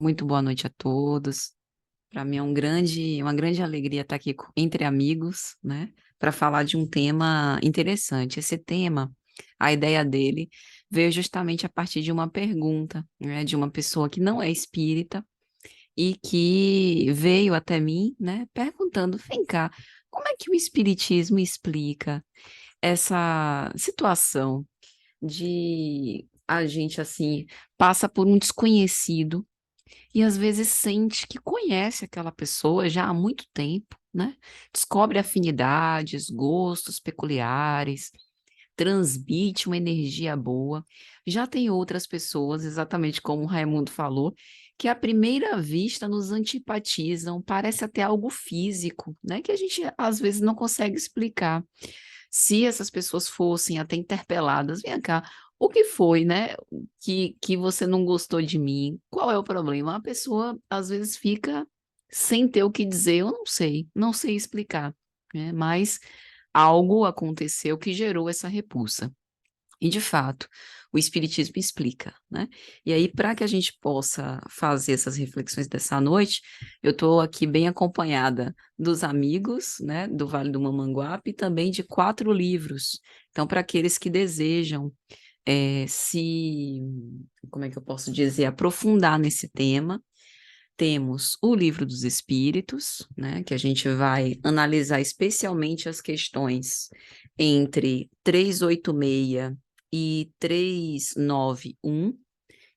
Muito boa noite a todos. Para mim é uma grande alegria estar aqui entre amigos, né, para falar de um tema interessante. Esse tema, a ideia dele veio justamente a partir de uma pergunta, né, de uma pessoa que não é espírita e que veio até mim, né, perguntando: vem cá, como é que o espiritismo explica essa situação de a gente assim passa por um desconhecido e às vezes sente que conhece aquela pessoa já há muito tempo, né? Descobre afinidades, gostos peculiares, transmite uma energia boa. Já tem outras pessoas, exatamente como o Raimundo falou, que à primeira vista nos antipatizam, parece até algo físico, né? Que a gente às vezes não consegue explicar. Se essas pessoas fossem até interpeladas, vem cá, o que foi, né, que você não gostou de mim? Qual é o problema? A pessoa às vezes fica sem ter o que dizer, eu não sei, não sei explicar, né? Mas algo aconteceu que gerou essa repulsa. E, de fato, o Espiritismo explica, né? E aí, para que a gente possa fazer essas reflexões dessa noite, eu estou aqui bem acompanhada dos amigos, né, do Vale do Mamanguape e também de 4 livros. Então, para aqueles que desejam como é que eu posso dizer, aprofundar nesse tema, temos o Livro dos Espíritos, né, que a gente vai analisar especialmente as questões entre 386 e 391,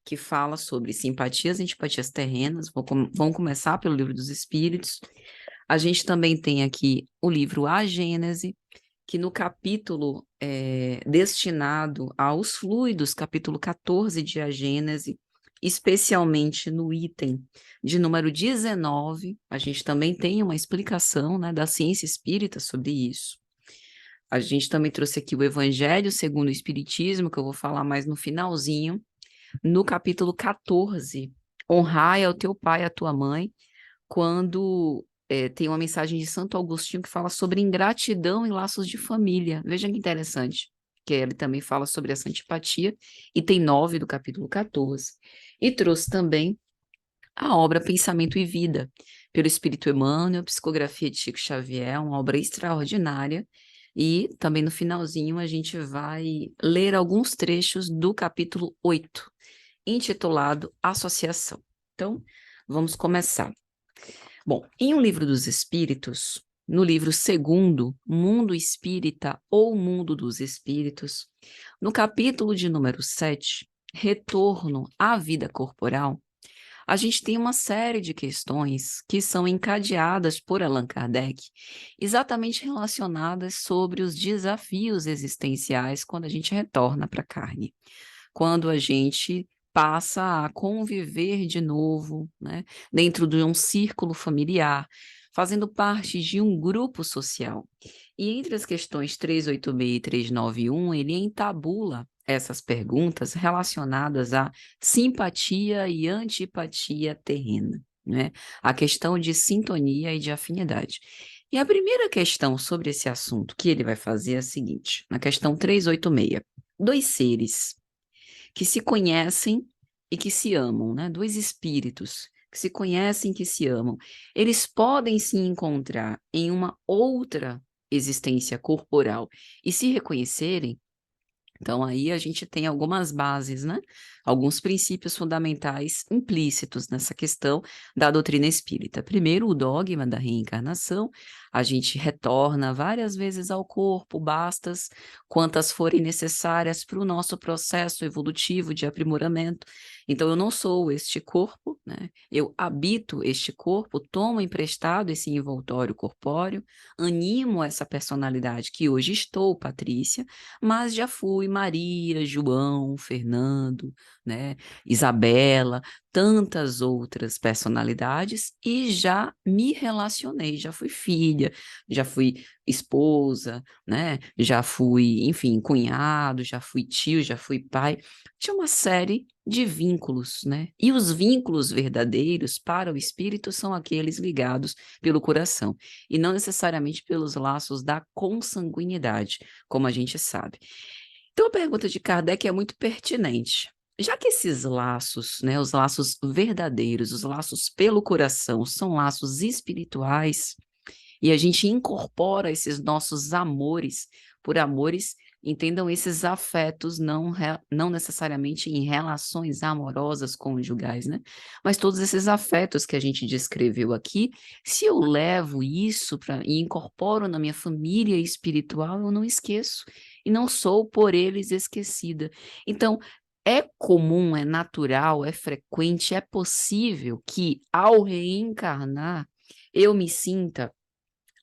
que fala sobre simpatias e antipatias terrenas. Vamos começar pelo Livro dos Espíritos. A gente também tem aqui o livro A Gênese, que no capítulo destinado aos fluidos, capítulo 14 de A Gênese, especialmente no item de número 19, a gente também tem uma explicação, né, da ciência espírita sobre isso. A gente também trouxe aqui o Evangelho segundo o Espiritismo, que eu vou falar mais no finalzinho, no capítulo 14, honrai ao teu pai e à tua mãe, quando tem uma mensagem de Santo Agostinho que fala sobre ingratidão e laços de família. Veja que interessante, que ele também fala sobre essa antipatia, e tem 9 do capítulo 14. E trouxe também a obra Pensamento e Vida, pelo Espírito Emmanuel, psicografia de Chico Xavier, uma obra extraordinária, e também no finalzinho a gente vai ler alguns trechos do capítulo 8, intitulado Associação. Então, vamos começar. Bom, em O Livro dos Espíritos, no livro segundo, Mundo Espírita ou Mundo dos Espíritos, no capítulo de número 7, Retorno à Vida Corporal, a gente tem uma série de questões que são encadeadas por Allan Kardec, exatamente relacionadas sobre os desafios existenciais quando a gente retorna para a carne, quando a gente passa a conviver de novo, né, dentro de um círculo familiar, fazendo parte de um grupo social. E entre as questões 386 e 391, ele entabula essas perguntas relacionadas à simpatia e antipatia terrena, né? A questão de sintonia e de afinidade. E a primeira questão sobre esse assunto que ele vai fazer é a seguinte, na questão 386. Dois seres que se conhecem e que se amam, né? Dois espíritos que se conhecem e que se amam. Eles podem se encontrar em uma outra existência corporal e se reconhecerem. Então, aí a gente tem algumas bases, né? Alguns princípios fundamentais implícitos nessa questão da doutrina espírita. Primeiro, o dogma da reencarnação. A gente retorna várias vezes ao corpo, bastas quantas forem necessárias para o nosso processo evolutivo de aprimoramento. Então, eu não sou este corpo, né? Eu habito este corpo, tomo emprestado esse envoltório corpóreo, animo essa personalidade que hoje estou, Patrícia, mas já fui Maria, João, Fernando, né, Isabela, tantas outras personalidades e já me relacionei, já fui filha, já fui esposa, né, já fui, enfim, cunhado, já fui tio, já fui pai. Tinha uma série de vínculos, né? E os vínculos verdadeiros para o espírito são aqueles ligados pelo coração e não necessariamente pelos laços da consanguinidade, como a gente sabe. Então, a pergunta de Kardec é muito pertinente. já que esses laços, né, os laços verdadeiros, os laços pelo coração, são laços espirituais, e a gente incorpora esses nossos amores, por amores, entendam esses afetos, não necessariamente em relações amorosas conjugais, né? Mas todos esses afetos que a gente descreveu aqui, se eu levo isso e incorporo na minha família espiritual, eu não esqueço, e não sou por eles esquecida. Então, é comum, é natural, é frequente, é possível que ao reencarnar eu me sinta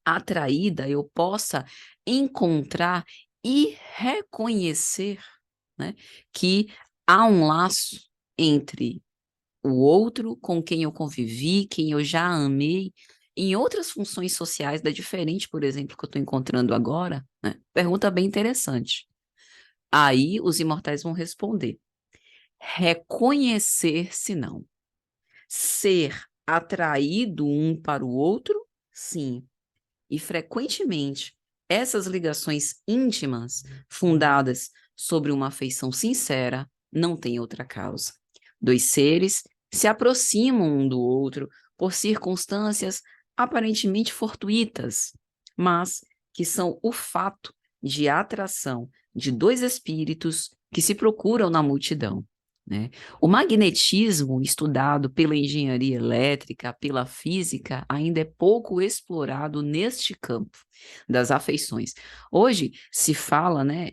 atraída, eu possa encontrar e reconhecer, né, que há um laço entre o outro com quem eu convivi, quem eu já amei, em outras funções sociais da diferente, por exemplo, que eu estou encontrando agora, né? Pergunta bem interessante. Aí os imortais vão responder: reconhecer-se não. Ser atraído um para o outro, sim. E frequentemente, essas ligações íntimas, fundadas sobre uma afeição sincera, não têm outra causa. Dois seres se aproximam um do outro por circunstâncias aparentemente fortuitas, mas que são o fato de atração de dois espíritos que se procuram na multidão, né? O magnetismo, estudado pela engenharia elétrica, pela física, ainda é pouco explorado neste campo das afeições. Hoje se fala, né,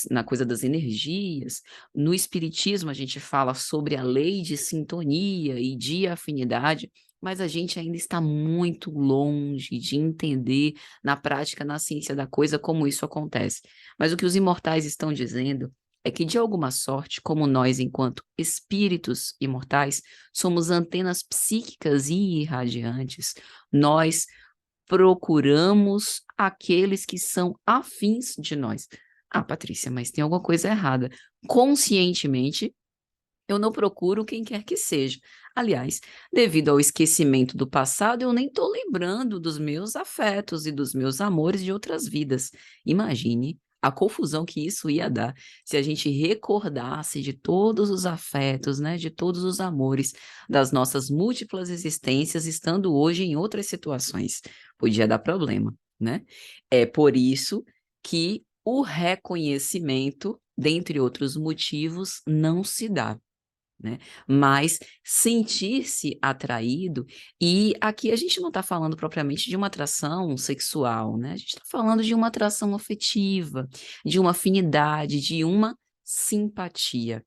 na coisa das energias, no espiritismo a gente fala sobre a lei de sintonia e de afinidade, mas a gente ainda está muito longe de entender na prática, na ciência da coisa, como isso acontece. Mas o que os imortais estão dizendo é que, de alguma sorte, como nós, enquanto espíritos imortais, somos antenas psíquicas e irradiantes, nós procuramos aqueles que são afins de nós. Ah, Patrícia, mas tem alguma coisa errada. Conscientemente, eu não procuro quem quer que seja. Aliás, devido ao esquecimento do passado, eu nem estou lembrando dos meus afetos e dos meus amores de outras vidas. Imagine a confusão que isso ia dar se a gente recordasse de todos os afetos, né, de todos os amores das nossas múltiplas existências, estando hoje em outras situações. Podia dar problema, né? É por isso que o reconhecimento, dentre outros motivos, não se dá, né? Mas sentir-se atraído, e aqui a gente não está falando propriamente de uma atração sexual, né? A gente está falando de uma atração afetiva, de uma afinidade, de uma simpatia.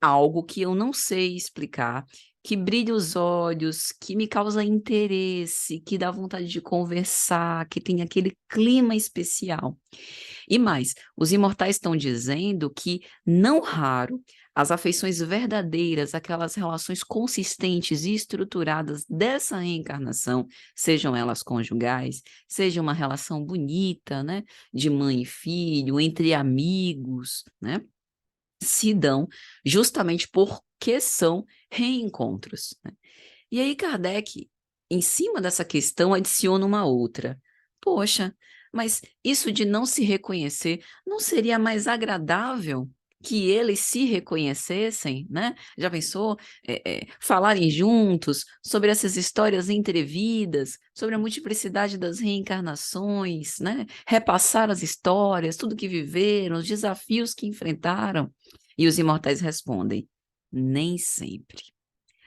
Algo que eu não sei explicar, que brilha os olhos, que me causa interesse, que dá vontade de conversar, que tem aquele clima especial. E mais, os imortais estão dizendo que, não raro, as afeições verdadeiras, aquelas relações consistentes e estruturadas dessa reencarnação, sejam elas conjugais, seja uma relação bonita, né, de mãe e filho, entre amigos, né, se dão justamente porque são reencontros, né? E aí Kardec, em cima dessa questão, adiciona uma outra. Poxa, mas isso de não se reconhecer, não seria mais agradável que eles se reconhecessem, né? Já pensou, falarem juntos sobre essas histórias entrevidas, sobre a multiplicidade das reencarnações, né? Repassar as histórias, tudo que viveram, os desafios que enfrentaram. E os imortais respondem: nem sempre.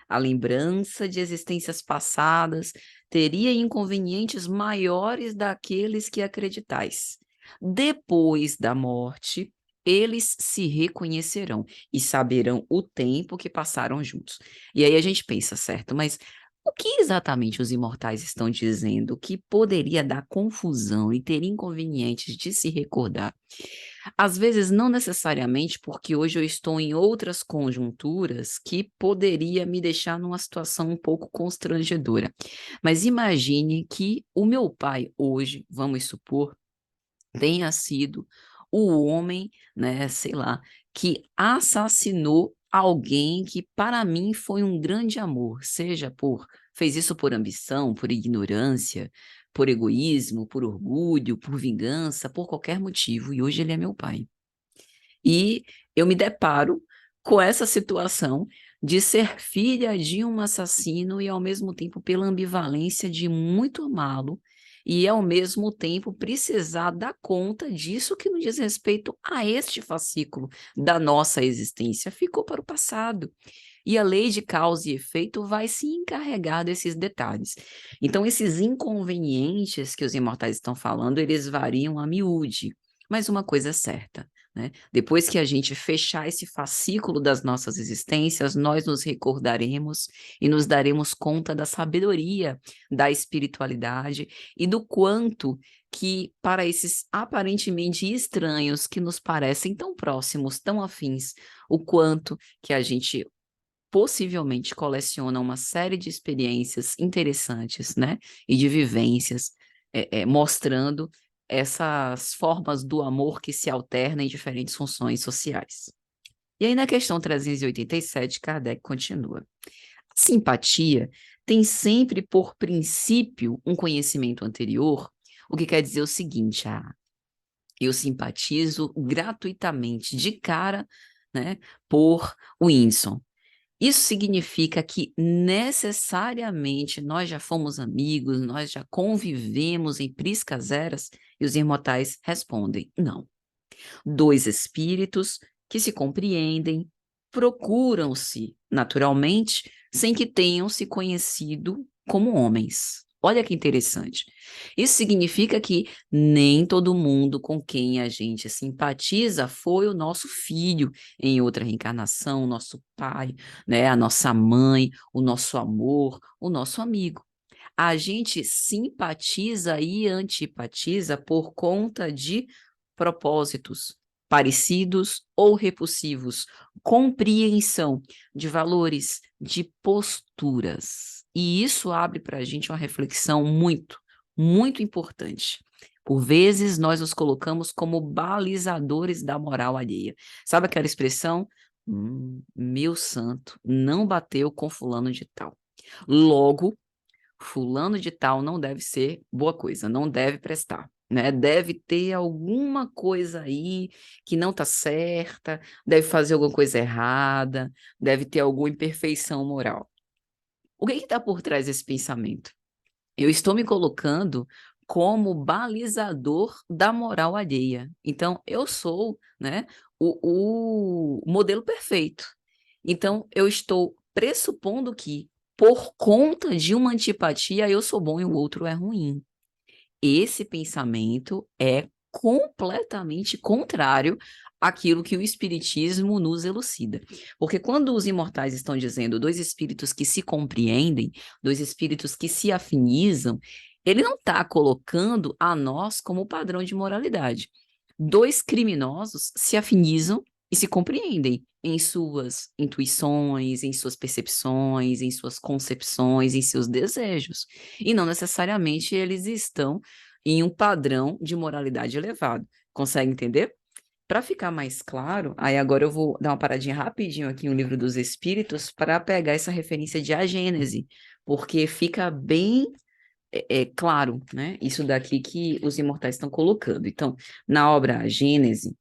A lembrança de existências passadas teria inconvenientes maiores daqueles que acreditais. Depois da morte, eles se reconhecerão e saberão o tempo que passaram juntos. E aí a gente pensa, certo, mas o que exatamente os imortais estão dizendo que poderia dar confusão e ter inconvenientes de se recordar? Às vezes, não necessariamente porque hoje eu estou em outras conjunturas que poderia me deixar numa situação um pouco constrangedora. Mas imagine que o meu pai hoje, vamos supor, tenha sido o homem, né, sei lá, que assassinou alguém que para mim foi um grande amor, seja fez isso por ambição, por ignorância, por egoísmo, por orgulho, por vingança, por qualquer motivo, e hoje ele é meu pai. E eu me deparo com essa situação de ser filha de um assassino e, ao mesmo tempo, pela ambivalência de muito amá-lo e, ao mesmo tempo, precisar dar conta disso que não diz respeito a este fascículo da nossa existência. Ficou para o passado. E a lei de causa e efeito vai se encarregar desses detalhes. Então, esses inconvenientes que os imortais estão falando, eles variam a miúde. Mas uma coisa é certa, né? Depois que a gente fechar esse fascículo das nossas existências, nós nos recordaremos e nos daremos conta da sabedoria, da espiritualidade e do quanto que, para esses aparentemente estranhos que nos parecem tão próximos, tão afins, o quanto que a gente possivelmente coleciona uma série de experiências interessantes, né? E de vivências, mostrando essas formas do amor que se alternam em diferentes funções sociais. E aí, na questão 387, Kardec continua. A simpatia tem sempre por princípio um conhecimento anterior, o que quer dizer o seguinte: eu simpatizo gratuitamente, de cara, né, por Winston. Isso significa que necessariamente nós já fomos amigos, nós já convivemos em priscas eras? E os imortais respondem: não. Dois espíritos que se compreendem, procuram-se naturalmente, sem que tenham se conhecido como homens. Olha que interessante. Isso significa que nem todo mundo com quem a gente simpatiza foi o nosso filho em outra reencarnação, o nosso pai, né, a nossa mãe, o nosso amor, o nosso amigo. A gente simpatiza e antipatiza por conta de propósitos parecidos ou repulsivos, compreensão de valores, de posturas. E isso abre para a gente uma reflexão muito, muito importante. Por vezes, nós nos colocamos como balizadores da moral alheia. Sabe aquela expressão? Meu santo, não bateu com fulano de tal. Logo, fulano de tal não deve ser boa coisa, não deve prestar, né? Deve ter alguma coisa aí que não está certa, deve fazer alguma coisa errada, deve ter alguma imperfeição moral. O que está por trás desse pensamento? Eu estou me colocando como balizador da moral alheia. Então, eu sou, né, o modelo perfeito. Então, eu estou pressupondo que, por conta de uma antipatia, eu sou bom e o outro é ruim. Esse pensamento é completamente contrário àquilo que o Espiritismo nos elucida. Porque quando os imortais estão dizendo dois espíritos que se compreendem, dois espíritos que se afinizam, ele não está colocando a nós como padrão de moralidade. Dois criminosos se afinizam e se compreendem em suas intuições, em suas percepções, em suas concepções, em seus desejos. E não necessariamente eles estão em um padrão de moralidade elevado. Consegue entender? Para ficar mais claro, aí agora eu vou dar uma paradinha rapidinho aqui no Livro dos Espíritos para pegar essa referência de A Gênese, porque fica bem claro, né? Isso daqui que os imortais estão colocando. Então, na obra A Gênese,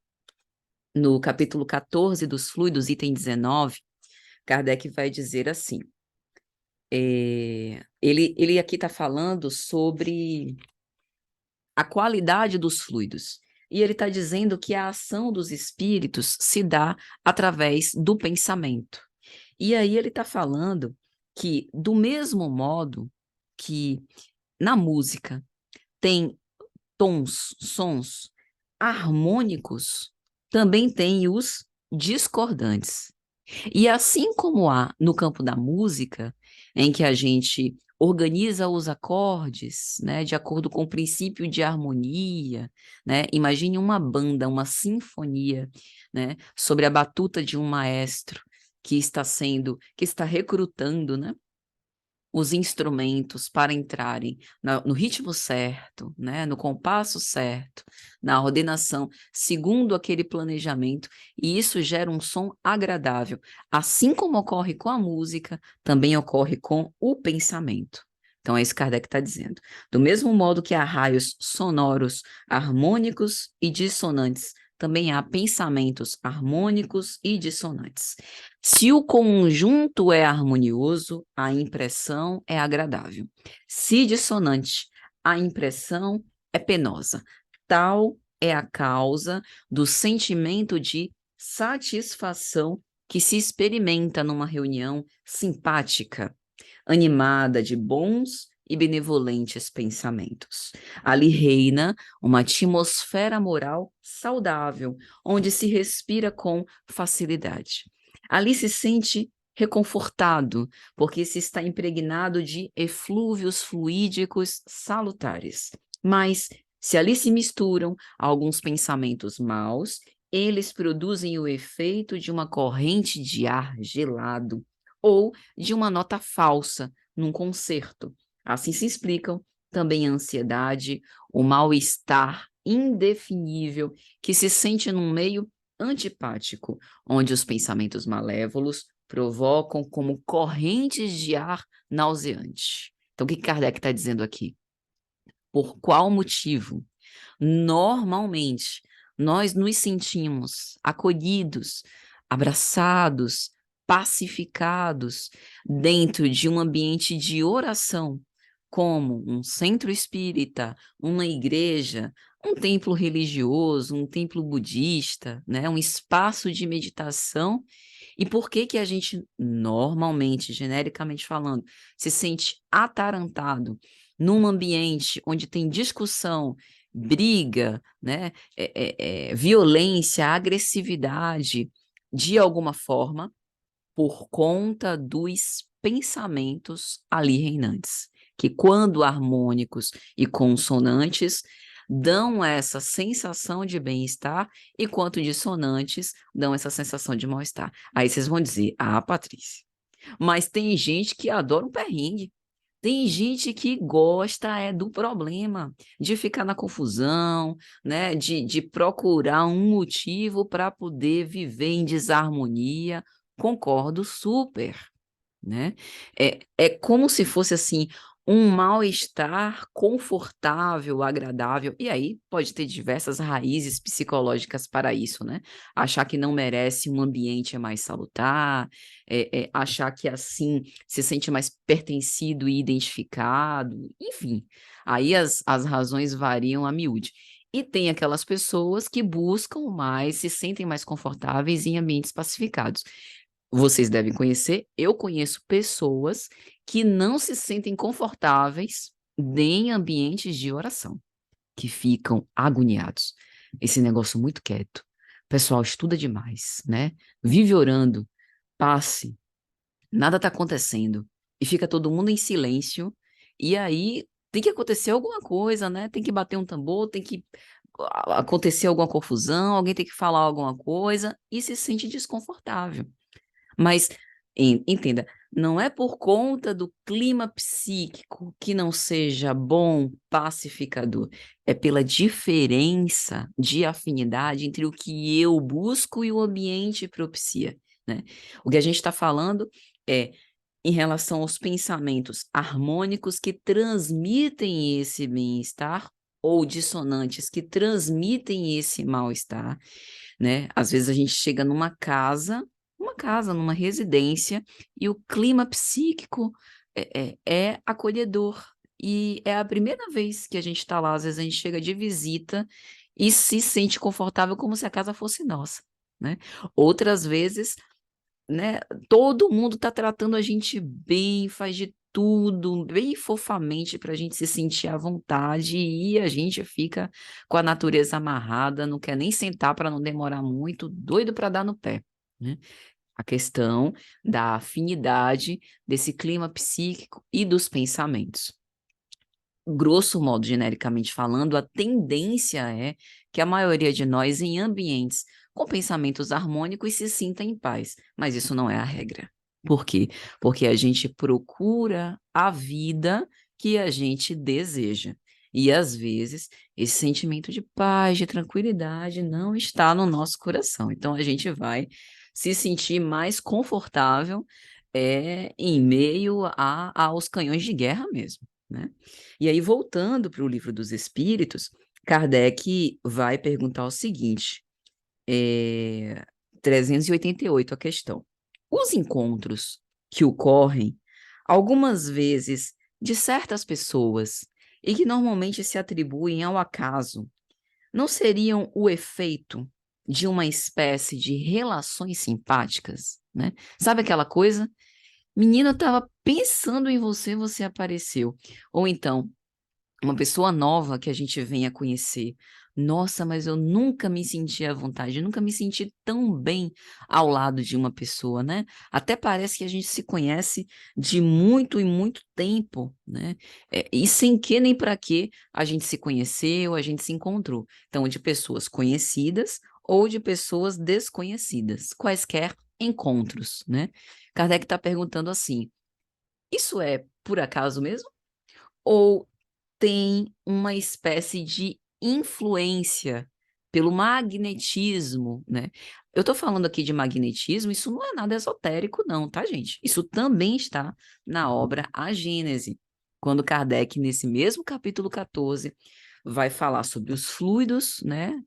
no capítulo 14 dos Fluidos, item 19, Kardec vai dizer assim, ele aqui está falando sobre a qualidade dos fluidos. E ele está dizendo que a ação dos espíritos se dá através do pensamento. E aí ele está falando que, do mesmo modo que na música tem tons, sons harmônicos, também tem os discordantes. E assim como há no campo da música, em que a gente organiza os acordes, né, de acordo com o princípio de harmonia, né? Imagine uma banda, uma sinfonia, né, sobre a batuta de um maestro que está recrutando, né, os instrumentos para entrarem no ritmo certo, né, no compasso certo, na ordenação, segundo aquele planejamento, e isso gera um som agradável. Assim como ocorre com a música, também ocorre com o pensamento. Então, é isso que Kardec está dizendo. Do mesmo modo que há raios sonoros, harmônicos e dissonantes também há pensamentos harmônicos e dissonantes. Se o conjunto é harmonioso, a impressão é agradável. Se dissonante, a impressão é penosa. Tal é a causa do sentimento de satisfação que se experimenta numa reunião simpática, animada de bons e benevolentes pensamentos. Ali reina uma atmosfera moral saudável, onde se respira com facilidade. Ali se sente reconfortado, porque se está impregnado de eflúvios fluídicos salutares. Mas, se ali se misturam alguns pensamentos maus, eles produzem o efeito de uma corrente de ar gelado ou de uma nota falsa num concerto. Assim se explicam também a ansiedade, o mal-estar indefinível que se sente num meio antipático, onde os pensamentos malévolos provocam como correntes de ar nauseante. Então, o que Kardec está dizendo aqui? Por qual motivo? Normalmente, nós nos sentimos acolhidos, abraçados, pacificados dentro de um ambiente de oração, como um centro espírita, uma igreja, um templo religioso, um templo budista, né? Um espaço de meditação. E por que que a gente normalmente, genericamente falando, se sente atarantado num ambiente onde tem discussão, briga, né, violência, agressividade, de alguma forma, por conta dos pensamentos ali reinantes, que quando harmônicos e consonantes dão essa sensação de bem-estar, e quanto dissonantes dão essa sensação de mal-estar. Aí vocês vão dizer, Patrícia, mas tem gente que adora um perrengue. Tem gente que gosta do problema, de ficar na confusão, né? De procurar um motivo para poder viver em desarmonia. Concordo super, né? É como se fosse assim um mal-estar confortável, agradável, e aí pode ter diversas raízes psicológicas para isso, né? Achar que não merece um ambiente mais salutar, achar que assim se sente mais pertencido e identificado, enfim, aí as razões variam a miúde. E tem aquelas pessoas que buscam mais, se sentem mais confortáveis em ambientes pacificados. Vocês devem conhecer, eu conheço pessoas que não se sentem confortáveis em ambientes de oração, que ficam agoniados. Esse negócio muito quieto. O pessoal estuda demais, né? Vive orando, passe, nada está acontecendo, e fica todo mundo em silêncio, e aí tem que acontecer alguma coisa, né? Tem que bater um tambor, tem que acontecer alguma confusão, alguém tem que falar alguma coisa, e se sente desconfortável. Mas, entenda, não é por conta do clima psíquico que não seja bom, pacificador. É pela diferença de afinidade entre o que eu busco e o ambiente propicia, né? O que a gente está falando é em relação aos pensamentos harmônicos que transmitem esse bem-estar ou dissonantes que transmitem esse mal-estar, né? Às vezes a gente chega numa casa, numa residência, e o clima psíquico é acolhedor. E é a primeira vez que a gente está lá, às vezes a gente chega de visita e se sente confortável como se a casa fosse nossa, né? Outras vezes, né, todo mundo está tratando a gente bem, faz de tudo, bem fofamente para a gente se sentir à vontade, e a gente fica com a natureza amarrada, não quer nem sentar para não demorar muito, doido para dar no pé, né? A questão da afinidade desse clima psíquico e dos pensamentos. Grosso modo, genericamente falando, a tendência é que a maioria de nós, em ambientes com pensamentos harmônicos, se sinta em paz, mas isso não é a regra. Por quê? Porque a gente procura a vida que a gente deseja. E, às vezes, esse sentimento de paz, de tranquilidade, não está no nosso coração. Então, a gente vai se sentir mais confortável em meio aos canhões de guerra mesmo, né? E aí, voltando para o Livro dos Espíritos, Kardec vai perguntar o seguinte: É, 388 a questão. Os encontros que ocorrem algumas vezes de certas pessoas e que normalmente se atribuem ao acaso, não seriam o efeito de uma espécie de relações simpáticas, né? Sabe aquela coisa? Menina, eu estava pensando em você, você apareceu. Ou então, uma pessoa nova que a gente venha conhecer. Nossa, mas eu nunca me senti à vontade, eu nunca me senti tão bem ao lado de uma pessoa, né? Até parece que a gente se conhece de muito e muito tempo, né? E sem que nem para que a gente se conheceu, a gente se encontrou. Então, de pessoas conhecidas ou de pessoas desconhecidas, quaisquer encontros, né? Kardec está perguntando assim: isso é por acaso mesmo? Ou tem uma espécie de influência pelo magnetismo, né? Eu estou falando aqui de magnetismo, isso não é nada esotérico, não, tá, gente? Isso também está na obra A Gênese, quando Kardec, nesse mesmo capítulo 14, vai falar sobre os fluidos, né?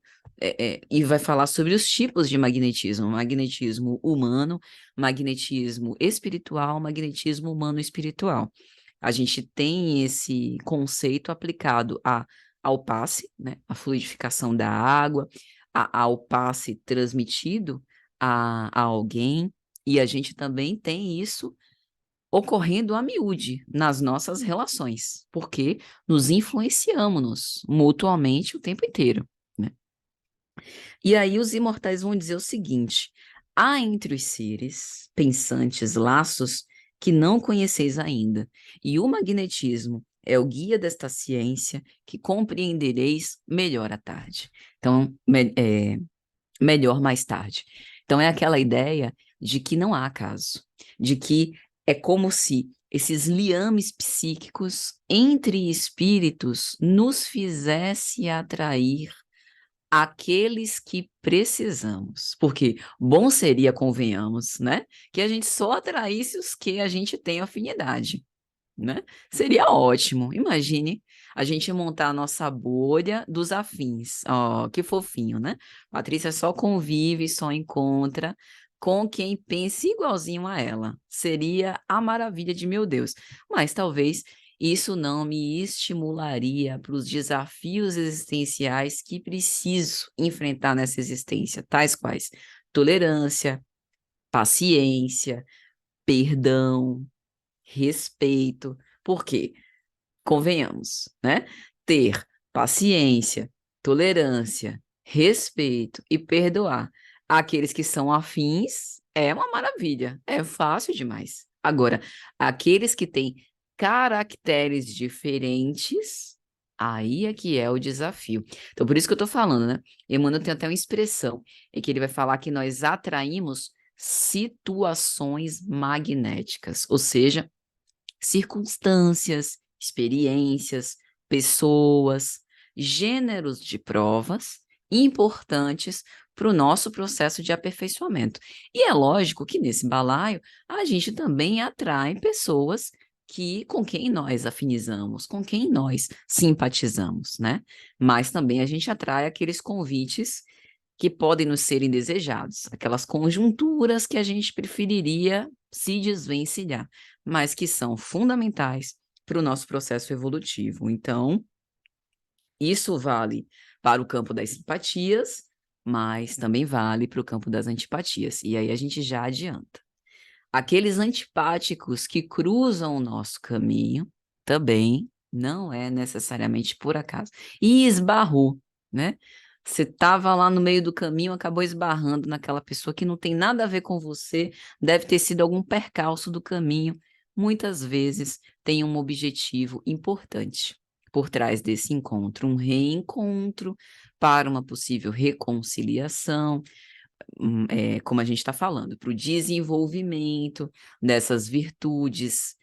E vai falar sobre os tipos de magnetismo: magnetismo humano, magnetismo espiritual, magnetismo humano espiritual. A gente tem esse conceito aplicado ao passe, né, a fluidificação da água, ao passe transmitido a alguém, e a gente também tem isso ocorrendo a miúde nas nossas relações, porque nos influenciamos mutuamente o tempo inteiro, né? E aí os imortais vão dizer o seguinte: há entre os seres pensantes laços que não conheceis ainda, e o magnetismo é o guia desta ciência que compreendereis melhor à tarde. Então, melhor mais tarde. Então, é aquela ideia de que não há acaso, de que é como se esses liames psíquicos entre espíritos nos fizesse atrair aqueles que precisamos. Porque bom seria, convenhamos, né? Que a gente só atraísse os que a gente tem afinidade, né? Seria ótimo. Imagine a gente montar a nossa bolha dos afins. Ó, que fofinho, né? Patrícia só convive, só encontra com quem pense igualzinho a ela. Seria a maravilha de meu Deus. Mas talvez isso não me estimularia para os desafios existenciais que preciso enfrentar nessa existência, tais quais tolerância, paciência, perdão, respeito. Por quê? Convenhamos, né? Ter paciência, tolerância, respeito e perdoar aqueles que são afins é uma maravilha, é fácil demais. Agora, aqueles que têm caracteres diferentes, aí é que é o desafio. Então, por isso que eu estou falando, né? Emmanuel tem até uma expressão em que ele vai falar que nós atraímos situações magnéticas, ou seja, circunstâncias, experiências, pessoas, gêneros de provas importantes para o nosso processo de aperfeiçoamento. E é lógico que nesse balaio a gente também atrai pessoas com quem nós afinizamos, com quem nós simpatizamos, né? Mas também a gente atrai aqueles convites que podem nos serem desejados, aquelas conjunturas que a gente preferiria se desvencilhar, mas que são fundamentais para o nosso processo evolutivo. Então, isso vale para o campo das simpatias, mas também vale para o campo das antipatias. E aí a gente já adianta. Aqueles antipáticos que cruzam o nosso caminho também não é necessariamente por acaso. E esbarrou, né? Você estava lá no meio do caminho, acabou esbarrando naquela pessoa que não tem nada a ver com você, deve ter sido algum percalço do caminho. Muitas vezes tem um objetivo importante por trás desse encontro, um reencontro para uma possível reconciliação, como a gente está falando, para o desenvolvimento dessas virtudes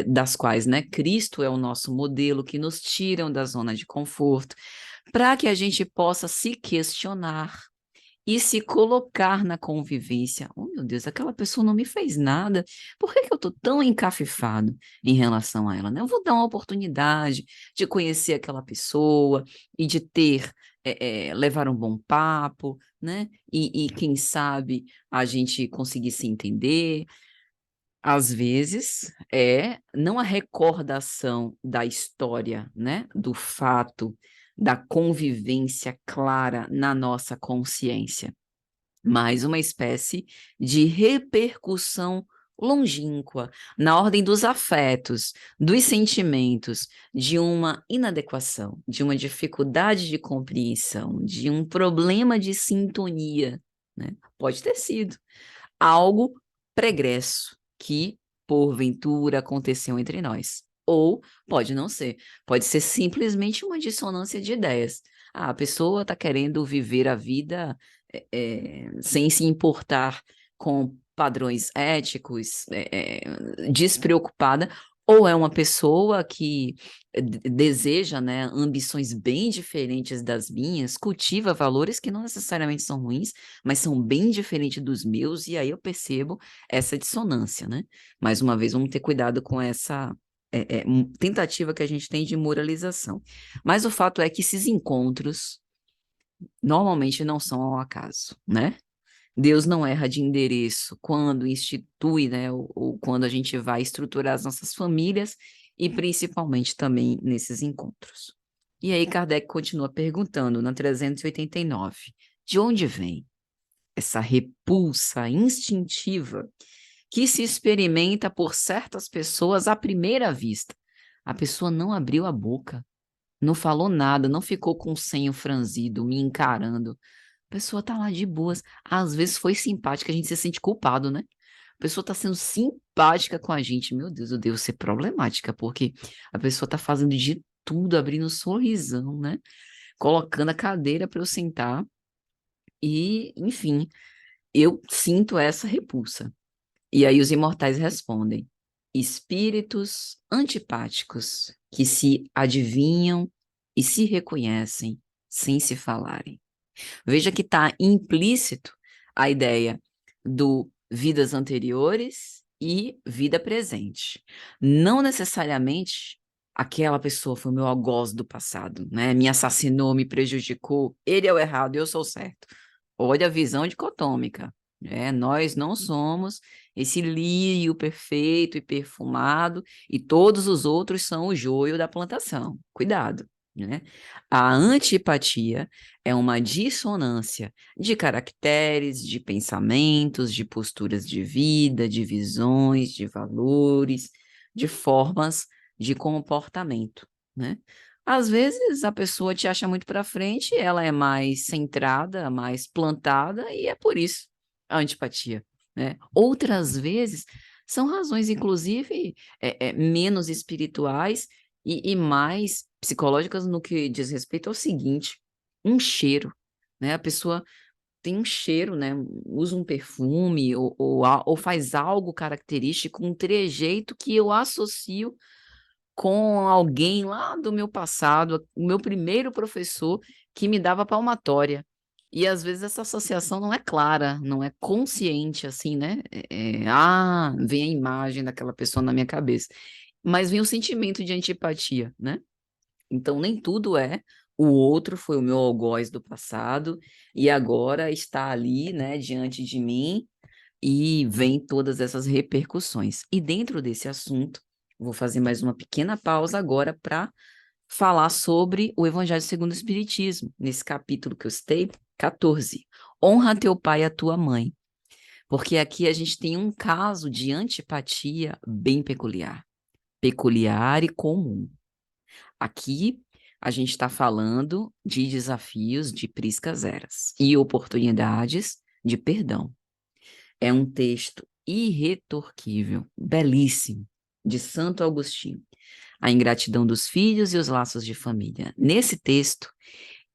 das quais, né, Cristo é o nosso modelo, que nos tiram da zona de conforto, para que a gente possa se questionar e se colocar na convivência. Oh, meu Deus, aquela pessoa não me fez nada. Por que que eu estou tão encafifado em relação a ela, né? Eu vou dar uma oportunidade de conhecer aquela pessoa e de ter levar um bom papo, né? E quem sabe a gente conseguir se entender. Às vezes é não a recordação da história, né? Do fato, da convivência clara na nossa consciência, mas uma espécie de repercussão longínqua, na ordem dos afetos, dos sentimentos, de uma inadequação, de uma dificuldade de compreensão, de um problema de sintonia, né? Pode ter sido algo pregresso que, porventura, aconteceu entre nós. Ou pode não ser, pode ser simplesmente uma dissonância de ideias. Ah, a pessoa está querendo viver a vida sem se importar com padrões éticos, despreocupada, ou é uma pessoa que deseja, né, ambições bem diferentes das minhas, cultiva valores que não necessariamente são ruins, mas são bem diferentes dos meus, e aí eu percebo essa dissonância, né? Mais uma vez, vamos ter cuidado com essa tentativa que a gente tem de moralização. Mas o fato é que esses encontros normalmente não são ao acaso, né? Deus não erra de endereço quando institui, né, ou quando a gente vai estruturar as nossas famílias e principalmente também nesses encontros. E aí Kardec continua perguntando na 389, de onde vem essa repulsa instintiva que se experimenta por certas pessoas à primeira vista? A pessoa não abriu a boca, não falou nada, não ficou com o senho franzido, me encarando. A pessoa tá lá de boas. Às vezes foi simpática, a gente se sente culpado, né? A pessoa tá sendo simpática com a gente. Meu Deus, eu devo ser problemática, porque a pessoa tá fazendo de tudo, abrindo um sorrisão, né? Colocando a cadeira para eu sentar. E, enfim, eu sinto essa repulsa. E aí os imortais respondem: espíritos antipáticos que se adivinham e se reconhecem sem se falarem. Veja que está implícito a ideia do vidas anteriores e vida presente. Não necessariamente aquela pessoa foi meu algoz do passado, né? Me assassinou, me prejudicou, ele é o errado, eu sou o certo. Olha a visão dicotômica. Nós não somos esse lírio perfeito e perfumado, e todos os outros são o joio da plantação. Cuidado, né? A antipatia é uma dissonância de caracteres, de pensamentos, de posturas de vida, de visões, de valores, de formas de comportamento, né? Às vezes a pessoa te acha muito para frente, ela é mais centrada, mais plantada, e é por isso a antipatia, né? Outras vezes são razões, inclusive, menos espirituais e mais psicológicas no que diz respeito ao seguinte: um cheiro, né? A pessoa tem um cheiro, né? Usa um perfume ou faz algo característico, um trejeito que eu associo com alguém lá do meu passado, o meu primeiro professor que me dava palmatória. E às vezes essa associação não é clara, não é consciente, assim, né? Vem a imagem daquela pessoa na minha cabeça. Mas vem o sentimento de antipatia, né? Então, nem tudo é o outro foi o meu algoz do passado e agora está ali, né, diante de mim e vem todas essas repercussões. E dentro desse assunto, vou fazer mais uma pequena pausa agora para falar sobre o Evangelho segundo o Espiritismo, nesse capítulo que eu citei, 14. Honra teu pai e a tua mãe, porque aqui a gente tem um caso de antipatia bem peculiar, peculiar e comum. Aqui a gente está falando de desafios de priscas eras e oportunidades de perdão. É um texto irretorquível, belíssimo, de Santo Agostinho. A ingratidão dos filhos e os laços de família. Nesse texto,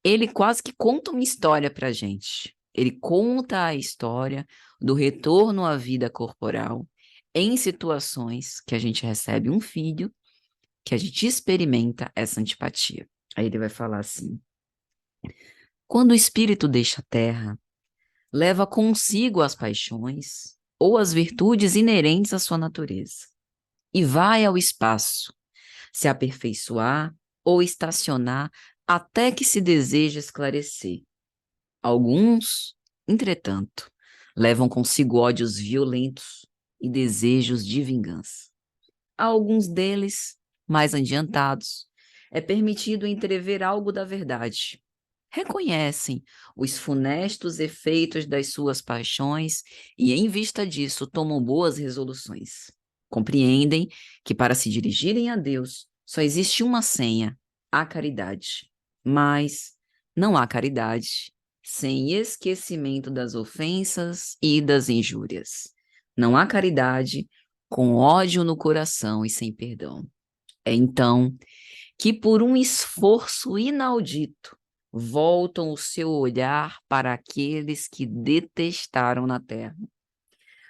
ele quase que conta uma história para a gente. Ele conta a história do retorno à vida corporal em situações que a gente recebe um filho, que a gente experimenta essa antipatia. Aí ele vai falar assim: quando o espírito deixa a terra, leva consigo as paixões ou as virtudes inerentes à sua natureza e vai ao espaço, se aperfeiçoar ou estacionar até que se deseja esclarecer. Alguns, entretanto, levam consigo ódios violentos e desejos de vingança. A alguns deles, mais adiantados, é permitido entrever algo da verdade. Reconhecem os funestos efeitos das suas paixões e, em vista disso, tomam boas resoluções. Compreendem que, para se dirigirem a Deus, só existe uma senha: a caridade. Mas não há caridade sem esquecimento das ofensas e das injúrias. Não há caridade com ódio no coração e sem perdão. É então que, por um esforço inaudito, voltam o seu olhar para aqueles que detestaram na terra.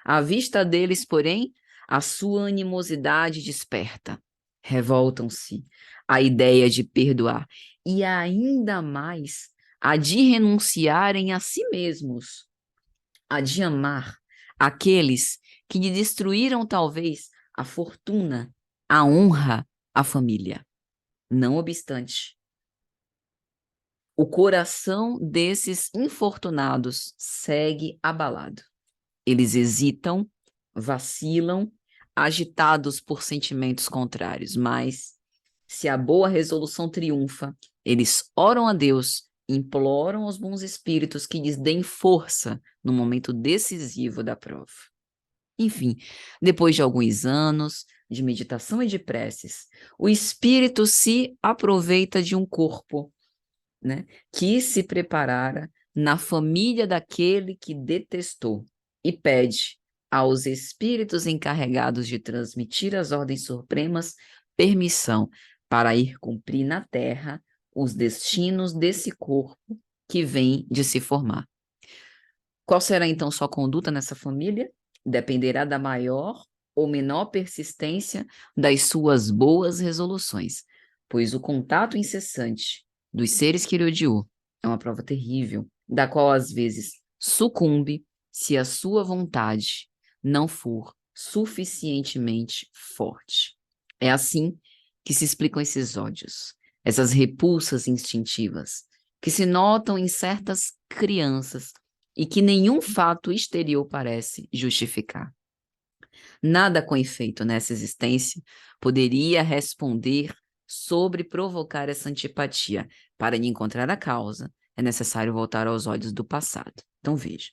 À vista deles, porém, a sua animosidade desperta. Revoltam-se à ideia de perdoar e ainda mais a de renunciarem a si mesmos, a de amar aqueles que lhe destruíram talvez a fortuna, a honra, a família. Não obstante, o coração desses infortunados segue abalado. Eles hesitam, vacilam, agitados por sentimentos contrários, mas, se a boa resolução triunfa, eles oram a Deus, imploram aos bons espíritos que lhes deem força no momento decisivo da prova. Enfim, depois de alguns anos de meditação e de preces, o espírito se aproveita de um corpo, né, que se preparara na família daquele que detestou e pede aos espíritos encarregados de transmitir as ordens supremas permissão para ir cumprir na terra os destinos desse corpo que vem de se formar. Qual será então sua conduta nessa família? Dependerá da maior ou menor persistência das suas boas resoluções, pois o contato incessante dos seres que ele odiou é uma prova terrível, da qual às vezes sucumbe se a sua vontade não for suficientemente forte. É assim que se explicam esses ódios, essas repulsas instintivas, que se notam em certas crianças e que nenhum fato exterior parece justificar. Nada com efeito nessa existência poderia responder sobre provocar essa antipatia. Para lhe encontrar a causa, é necessário voltar aos ódios do passado. Então, veja.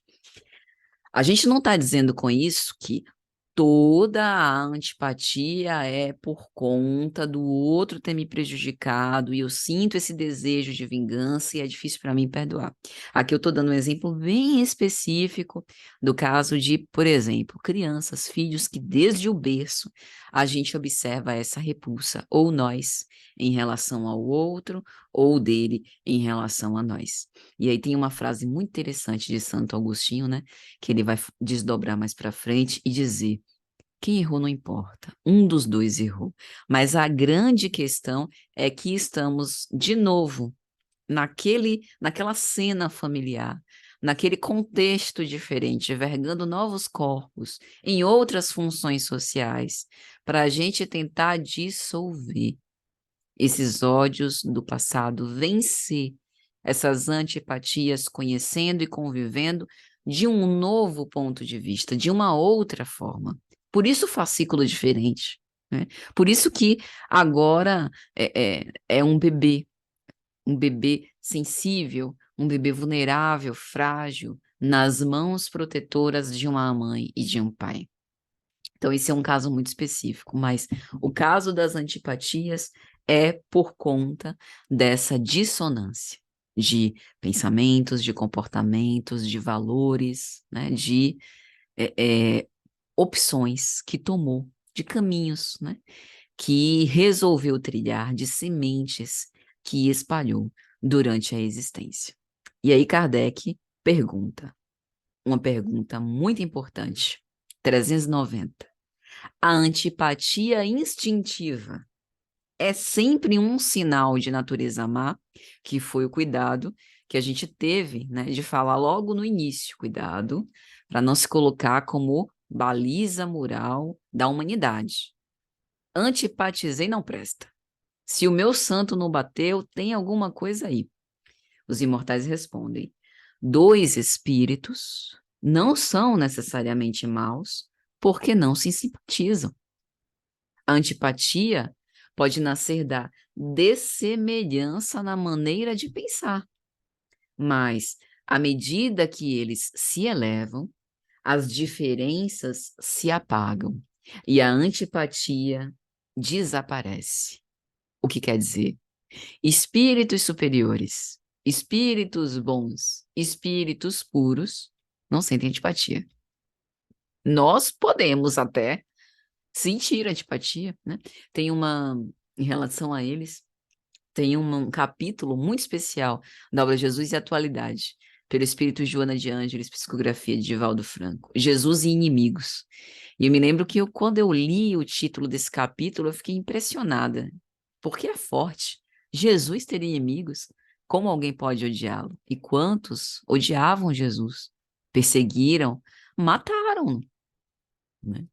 A gente não está dizendo com isso que toda a antipatia é por conta do outro ter me prejudicado e eu sinto esse desejo de vingança e é difícil para mim perdoar. Aqui eu estou dando um exemplo bem específico do caso de, por exemplo, crianças, filhos que desde o berço a gente observa essa repulsa, ou nós em relação ao outro, ou dele em relação a nós. E aí tem uma frase muito interessante de Santo Agostinho, né, que ele vai desdobrar mais para frente e dizer: quem errou não importa, um dos dois errou. Mas a grande questão é que estamos de novo naquela cena familiar, naquele contexto diferente, vergando novos corpos em outras funções sociais, para a gente tentar dissolver esses ódios do passado, vencer essas antipatias, conhecendo e convivendo de um novo ponto de vista, de uma outra forma. Por isso o fascículo diferente, né? Por isso que agora é um bebê sensível, um bebê vulnerável, frágil, nas mãos protetoras de uma mãe e de um pai. Então, esse é um caso muito específico, mas o caso das antipatias é por conta dessa dissonância de pensamentos, de comportamentos, de valores, né, de opções que tomou, de caminhos, né, que resolveu trilhar, de sementes que espalhou durante a existência. E aí Kardec pergunta, uma pergunta muito importante, 390. A antipatia instintiva é sempre um sinal de natureza má, que foi o cuidado que a gente teve, né, de falar logo no início, cuidado para não se colocar como baliza moral da humanidade. Antipatizei não presta. Se o meu santo não bateu, tem alguma coisa aí. Os imortais respondem: dois espíritos não são necessariamente maus, porque não se simpatizam. A antipatia pode nascer da dessemelhança na maneira de pensar, mas à medida que eles se elevam, as diferenças se apagam e a antipatia desaparece. O que quer dizer? Espíritos superiores, espíritos bons, espíritos puros não sentem antipatia. Nós podemos até sentir antipatia, né? Tem em relação a eles, tem um capítulo muito especial da obra Jesus e Atualidade, pelo espírito Joana de Ângeles, psicografia de Divaldo Franco, Jesus e Inimigos. E eu me lembro que quando eu li o título desse capítulo, eu fiquei impressionada, porque é forte. Jesus ter inimigos, como alguém pode odiá-lo? E quantos odiavam Jesus? Perseguiram, mataram, né?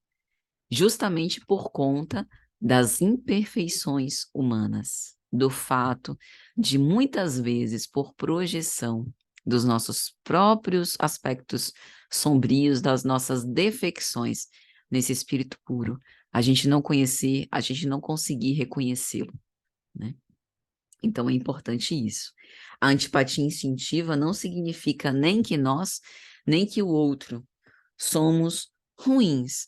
Justamente por conta das imperfeições humanas, do fato de muitas vezes, por projeção dos nossos próprios aspectos sombrios, das nossas defecções nesse espírito puro, a gente não conhecer, a gente não conseguir reconhecê-lo, né? Então é importante isso. A antipatia instintiva não significa nem que nós, nem que o outro somos ruins,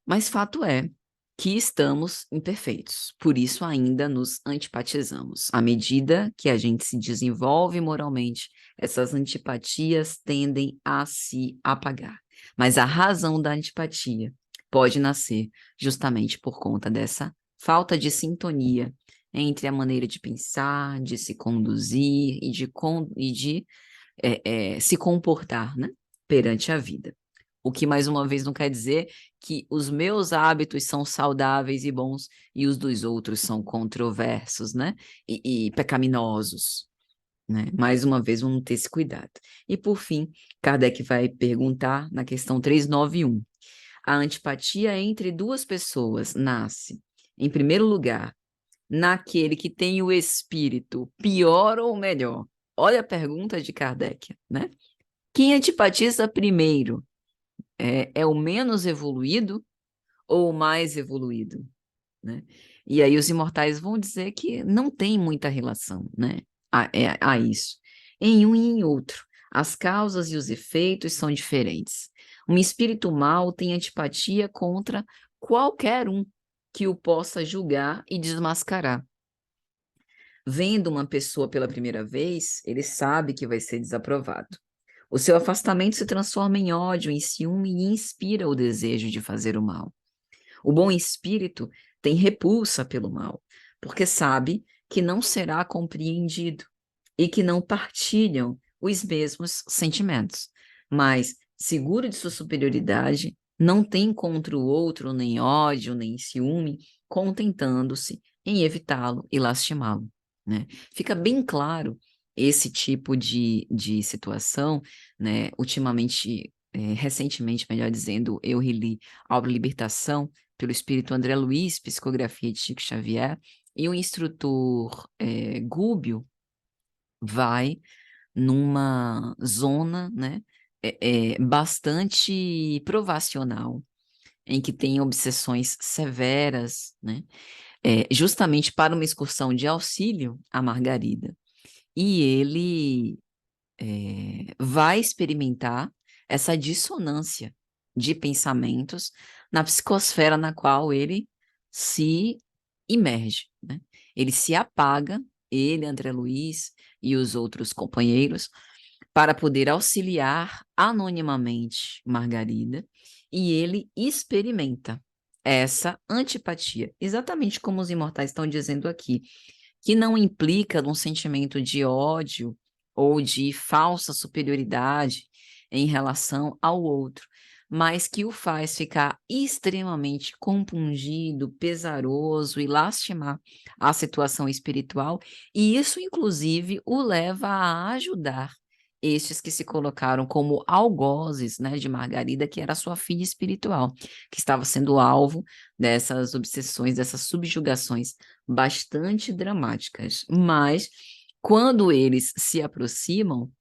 mas fato é que estamos imperfeitos, por isso ainda nos antipatizamos. À medida que a gente se desenvolve moralmente, essas antipatias tendem a se apagar. Mas a razão da antipatia pode nascer justamente por conta dessa falta de sintonia entre a maneira de pensar, de se conduzir e de se comportar, né, perante a vida. O que, mais uma vez, não quer dizer que os meus hábitos são saudáveis e bons e os dos outros são controversos, né? E pecaminosos, né? Mais uma vez, vamos ter esse cuidado. E, por fim, Kardec vai perguntar na questão 391. A antipatia entre duas pessoas nasce, em primeiro lugar, naquele que tem o espírito pior ou melhor? Olha a pergunta de Kardec, né? Quem antipatiza primeiro? É o menos evoluído ou o mais evoluído, né? E aí os imortais vão dizer que não tem muita relação, né, a isso. Em um e em outro, as causas e os efeitos são diferentes. Um espírito mau tem antipatia contra qualquer um que o possa julgar e desmascarar. Vendo uma pessoa pela primeira vez, ele sabe que vai ser desaprovado. O seu afastamento se transforma em ódio, em ciúme e inspira o desejo de fazer o mal. O bom espírito tem repulsa pelo mal, porque sabe que não será compreendido e que não partilham os mesmos sentimentos. Mas, seguro de sua superioridade, não tem contra o outro nem ódio, nem ciúme, contentando-se em evitá-lo e lastimá-lo, né? Fica bem claro esse tipo de situação, né? Ultimamente, recentemente, melhor dizendo, eu reli Autolibertação pelo espírito André Luiz, psicografia de Chico Xavier, e o instrutor Gúbio vai numa zona, né, bastante provacional, em que tem obsessões severas, né, justamente para uma excursão de auxílio à Margarida. E ele vai experimentar essa dissonância de pensamentos na psicosfera na qual ele se imerge, né? Ele se apaga, ele, André Luiz e os outros companheiros, para poder auxiliar anonimamente Margarida, e ele experimenta essa antipatia, exatamente como os imortais estão dizendo aqui, que não implica num sentimento de ódio ou de falsa superioridade em relação ao outro, mas que o faz ficar extremamente compungido, pesaroso e lastimar a situação espiritual, e isso, inclusive, o leva a ajudar estes que se colocaram como algozes, né, de Margarida, que era sua filha espiritual, que estava sendo alvo dessas obsessões, dessas subjugações bastante dramáticas. Mas, quando eles se aproximam,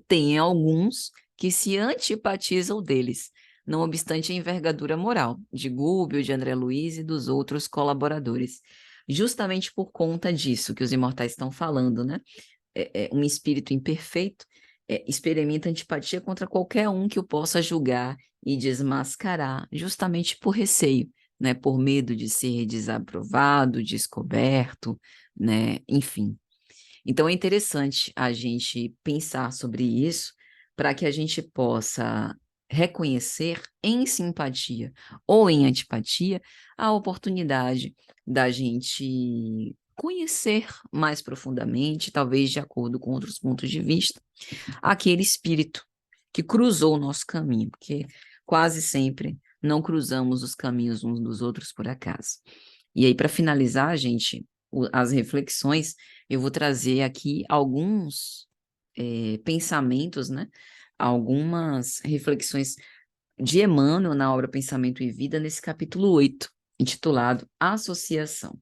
tem alguns que se antipatizam deles, não obstante a envergadura moral de Gúbio, de André Luiz e dos outros colaboradores. Justamente por conta disso que os imortais estão falando, né? Um espírito imperfeito experimenta antipatia contra qualquer um que o possa julgar e desmascarar, justamente por receio, né? Por medo de ser desaprovado, descoberto, né? Enfim. Então é interessante a gente pensar sobre isso para que a gente possa reconhecer em simpatia ou em antipatia a oportunidade da gente conhecer mais profundamente, talvez de acordo com outros pontos de vista, aquele espírito que cruzou o nosso caminho, porque quase sempre não cruzamos os caminhos uns dos outros por acaso. E aí, para finalizar, gente, as reflexões, eu vou trazer aqui alguns pensamentos, né? Algumas reflexões de Emmanuel na obra Pensamento e Vida, nesse capítulo 8, intitulado Associação.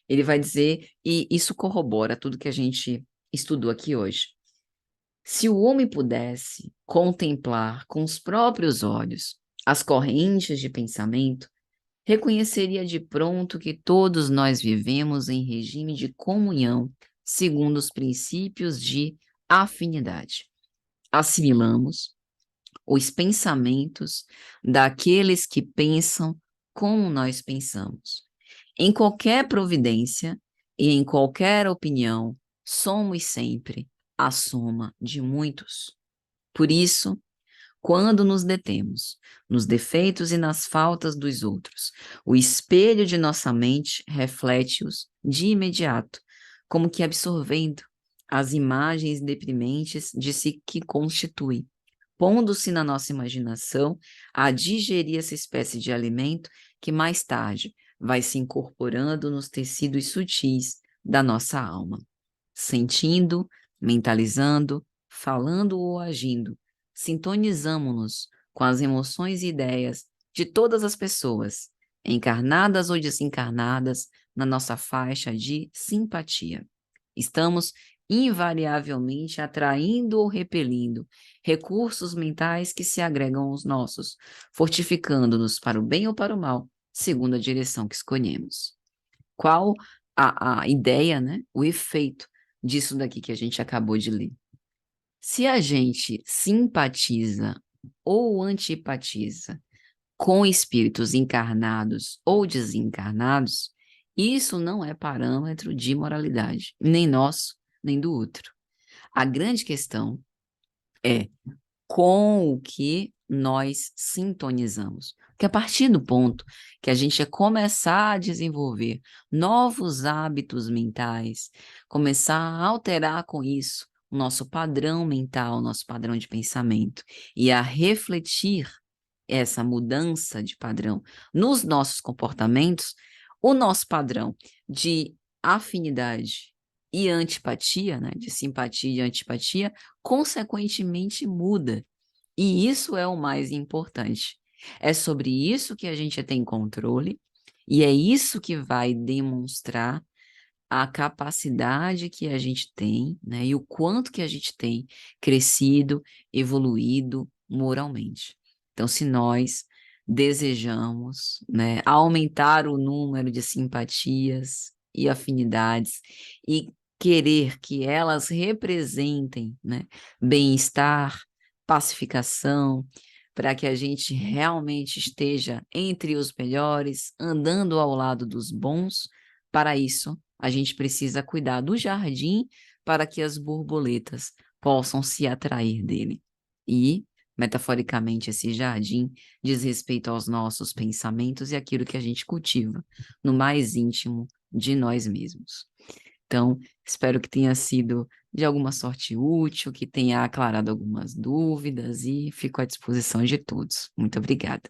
Ele vai dizer, e isso corrobora tudo que a gente estudou aqui hoje. Se o homem pudesse contemplar com os próprios olhos as correntes de pensamento, reconheceria de pronto que todos nós vivemos em regime de comunhão, segundo os princípios de afinidade. Assimilamos os pensamentos daqueles que pensam como nós pensamos. Em qualquer providência e em qualquer opinião, somos sempre a soma de muitos. Por isso, quando nos detemos nos defeitos e nas faltas dos outros, o espelho de nossa mente reflete-os de imediato, como que absorvendo as imagens deprimentes de si que constitui, pondo-se na nossa imaginação a digerir essa espécie de alimento que mais tarde vai se incorporando nos tecidos sutis da nossa alma, sentindo, mentalizando, falando ou agindo. Sintonizamos-nos com as emoções e ideias de todas as pessoas, encarnadas ou desencarnadas, na nossa faixa de simpatia. Estamos invariavelmente atraindo ou repelindo recursos mentais que se agregam aos nossos, fortificando-nos para o bem ou para o mal, segundo a direção que escolhemos. Qual a ideia, né? O efeito disso daqui que a gente acabou de ler? Se a gente simpatiza ou antipatiza com espíritos encarnados ou desencarnados, isso não é parâmetro de moralidade, nem nosso, nem do outro. A grande questão é com o que nós sintonizamos. Porque a partir do ponto que a gente começar a desenvolver novos hábitos mentais, começar a alterar com isso o nosso padrão mental, nosso padrão de pensamento, e a refletir essa mudança de padrão nos nossos comportamentos, o nosso padrão de afinidade e antipatia, né, de simpatia e antipatia, consequentemente muda. E isso é o mais importante. É sobre isso que a gente tem controle e é isso que vai demonstrar a capacidade que a gente tem, né, e o quanto que a gente tem crescido, evoluído moralmente. Então, se nós desejamos, né, aumentar o número de simpatias e afinidades e querer que elas representem, né, bem-estar, pacificação, para que a gente realmente esteja entre os melhores, andando ao lado dos bons, para isso a gente precisa cuidar do jardim para que as borboletas possam se atrair dele. E, metaforicamente, esse jardim diz respeito aos nossos pensamentos e aquilo que a gente cultiva no mais íntimo de nós mesmos. Então, espero que tenha sido de alguma sorte útil, que tenha aclarado algumas dúvidas e fico à disposição de todos. Muito obrigada.